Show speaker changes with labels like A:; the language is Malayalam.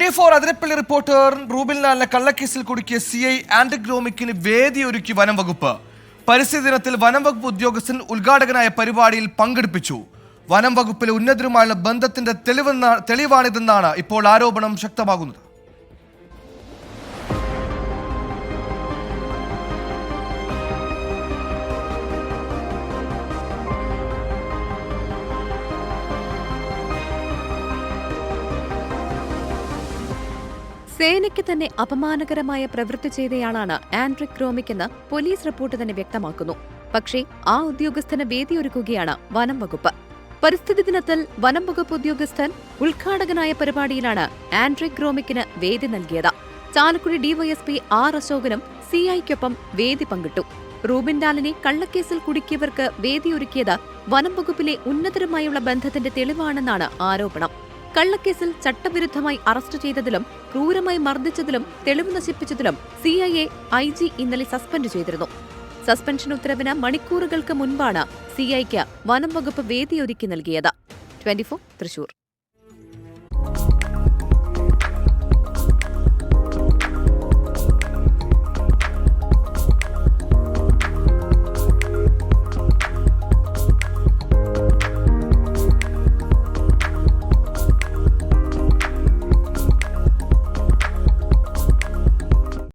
A: 24 അതിരപ്പള്ളി റിപ്പോർട്ടർ റൂബിൻ ലാലിനെ കള്ളക്കേസിൽ കുടുക്കിയ CI ആൻഡ്രിക് റോമിക്കിന് വേദിയൊരുക്കി വനം വകുപ്പ്. പരിസ്ഥിതി ദിനത്തിൽ വനം വകുപ്പ് ഉദ്യോഗസ്ഥൻ ഉദ്ഘാടകനായ പരിപാടിയിൽ പങ്കെടുപ്പിച്ചു. വനം വകുപ്പിലെ ഉന്നതരുമായുള്ള ബന്ധത്തിന്റെ തെളിവാണിതെന്നാണ് ഇപ്പോൾ ആരോപണം ശക്തമാകുന്നത്.
B: സേനയ്ക്ക് തന്നെ അപമാനകരമായ പ്രവൃത്തി ചെയ്തയാളാണ് ആൻഡ്രിക് റോമിക് എന്ന് പോലീസ് റിപ്പോർട്ട് തന്നെ വ്യക്തമാക്കുന്നു. പക്ഷേ ആ ഉദ്യോഗസ്ഥന് വേദിയൊരുക്കുകയാണ് വനം വകുപ്പ്. പരിസ്ഥിതി ദിനത്തിൽ വനം വകുപ്പ് ഉദ്യോഗസ്ഥൻ ഉദ്ഘാടകനായ പരിപാടിയിലാണ് ആൻഡ്രിക് റോമിക്കിന് വേദി നൽകിയത്. ചാലക്കുടി ഡിവൈഎസ്പി ആർ അശോകനും CIക്കൊപ്പം വേദി പങ്കിട്ടു. റൂബിൻ ലാലിനെ കള്ളക്കേസിൽ കുടുക്കിയവർക്ക് വേദിയൊരുക്കിയത് വനം വകുപ്പിലെ ഉന്നതരുമായുള്ള ബന്ധത്തിന്റെ തെളിവാണെന്നാണ് ആരോപണം. കള്ളക്കേസിൽ ചട്ടവിരുദ്ധമായി അറസ്റ്റ് ചെയ്തതിലും ക്രൂരമായി മർദ്ദിച്ചതിലും തെളിവ് നശിപ്പിച്ചതിലും CIA IG ഇന്നലെ സസ്പെൻഡ് ചെയ്തിരുന്നു. സസ്പെൻഷൻ ഉത്തരവിന് മണിക്കൂറുകൾക്ക് മുൻപാണ് CIക്ക് വനം വകുപ്പ് വേദിയൊരുക്കി നൽകിയത്. 24 തൃശൂർ.